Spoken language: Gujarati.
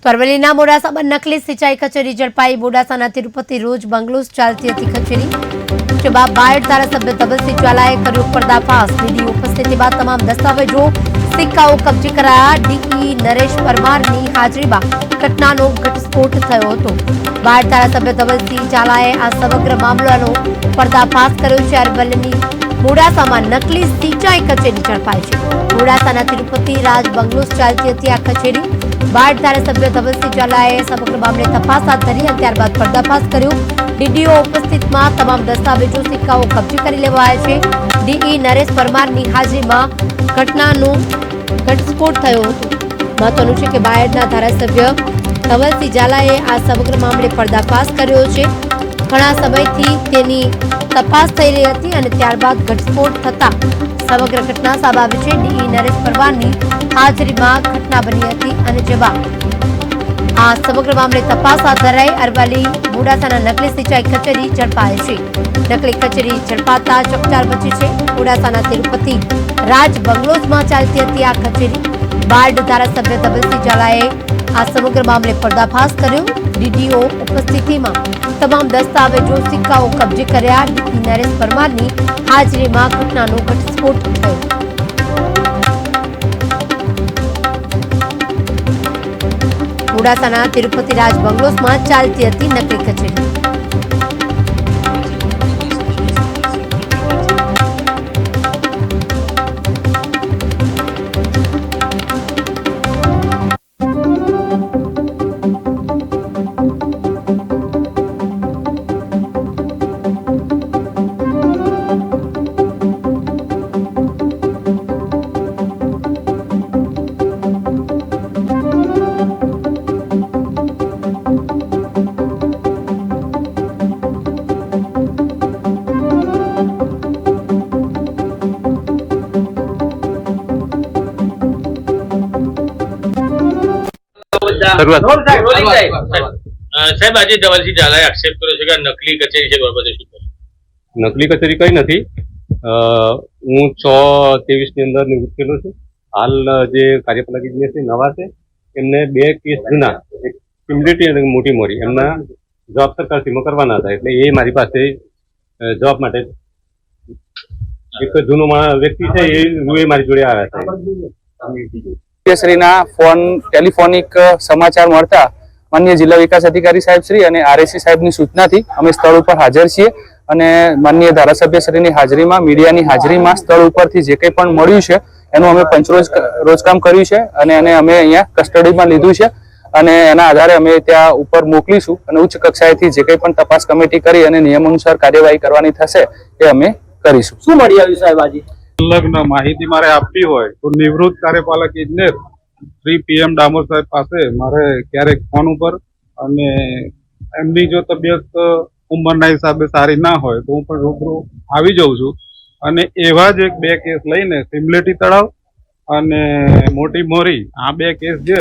તો અરવલ્લીના મોડાસામાં નકલી સિંચાઈ કચેરી ઝડપાઈ। મોડાસાના તિરુપતિ રોજ બંગલોઝ ચાલતી હતી કચેરી, જેમાં બાયડ ધારાસભ્ય ધવલસિંહ ઝાલાએ કર્યો પર્દાફાશ। ડીડી ઉપસ્થિતિમાં તમામ દસ્તાવેજો સિક્કાઓ કબજે કરાયા। ડીઈ નરેશ પરમારની હાજરીમાં ઘટનાનો ઘટસ્ફોટ થયો હતો। બાયડ ધારાસભ્ય ધવલસિંહ ઝાલાએ આ સમગ્ર મામલાનો પર્દાફાશ કર્યો છે। અરવલ્લીની મોડાસામાં નકલી સિંચાઈ કચેરી ઝડપાઈ છે। મોડાસાના તિરુપતિ રાજ બંગલોઝ ચાલતી હતી આ કચેરી। બાયડ ધારાસભ્ય ધવલસિંહ ઝાલાએ સમગ્ર મામલે તપાસ હાથ ધરી અને ત્યારબાદ પર્દાફાશ કર્યો। ડીડીઓ ઉપસ્થિતમાં તમામ દસ્તાવેજો સિક્કાઓ કબજે કરી લેવાયા છે। ડીઈ નરેશ પરમારની હાજરીમાં ઘટનાનો ઘટસ્ફોટ થયો હતો। મહત્વનું છે કે બાયડના ધારાસભ્ય ધવલસિંહ ઝાલાએ આ સમગ્ર મામલે પર્દાફાશ કર્યો છે। ઘણા સમયથી તેની તપાસ થઈ રહી હતી અને ત્યારબાદ ઘટસ્ફોટ થતા સમગ્ર ઘટના સામે આવી છે। ડીઈ નરેશ પરમારની હાજરીમાં ઘટના બની હતી અને જેમાં આ સમગ્ર મામલે તપાસ હાથ ધરાઈ। અરવલ્લી મોડાસાના નકલી સિંચાઈ કચેરી ઝડપાઈ છે। નકલી કચેરી ઝડપાતા ચકચાર મચી છે। મોડાસાના તિરુપતિ રાજ બંગલોઝમાં ચાલતી હતી આ કચેરી। બાયડ ધારાસભ્ય ધવલસિંહ ઝાલાએ આ સમગ્ર મામલે પર્દાફાશ કર્યો। ડીડીઓ ઉપસ્થિતિમાં તમામ દસ્તાવેજો સિક્કાઓ કબજે કર્યા। ડીઈ નરેશ પરમારની હાજરીમાં ઘટનાનો ઘટસ્ફોટ થયો। મોડાસાના તિરુપતિ રાજ બંગલોઝમાં ચાલતી હતી નકલી કચેરી। સાહેબ, આજે ધવલસિંહ ઝાલાએ આક્ષેપ કર્યો છે કે નકલી કચેરી છે, બાબતે શું કહો? નકલી કચેરી કઈ નથી। હું 6/23 ની અંદર નિવૃત્ત થયેલો છું। હાલ જે કાર્યપાલક ઇજનેર છે નવા છે, એમને 2 કેસ જૂના, એક સિમ્યુલેટી અને મોટી મોરી, એમના જવાબ સરકારશ્રીમાં કરવાના હતા, એટલે એ મારી પાસે જવાબ માટે એક જૂનો વ્યક્તિ છે એ મારી જોડે આવ્યા છે। શ્રીના ટેલિફોનિક સમાચાર મળતા માનનીય જિલ્લા વિકાસ અધિકારી સાહેબ શ્રી અને આરએસી સાહેબની સૂચનાથી અમે સ્થળ ઉપર હાજર છીએ અને માનનીય ધારાસભ્ય શ્રીની હાજરીમાં, મીડિયાની હાજરીમાં સ્થળ ઉપરથી જે કંઈ પણ મળ્યું છે એનું અમે રોજકામ કર્યું છે અને એને અમે અહીંયા કસ્ટડીમાં લીધું છે અને એના આધારે અમે ત્યાં ઉપર મોકલીશું અને ઉચ્ચ કક્ષાએથી જે કંઈ પણ તપાસ કમિટી કરી અને નિયમ અનુસાર કાર્યવાહી કરવાની થશે એ અમે કરીશું। શું મળી આવ્યું સાહેબ આજે? સંલગ્ન માહિતી મારે આપવી હોય તો નિવૃત્ત કાર્યપાલક ઇજનેર શ્રી PM ડામોર સાહેબ પાસે મારે ક્યારેક ફોન ઉપર, અને એમની જો તબિયત ઉંમરના હિસાબે સારી ના હોય તો હું પણ રૂબરૂ આવી જાઉં છું અને એવા જ 2 કેસ લઈને સિમલેટી તળાવ અને મોટી મોરી, આ 2 કેસ જે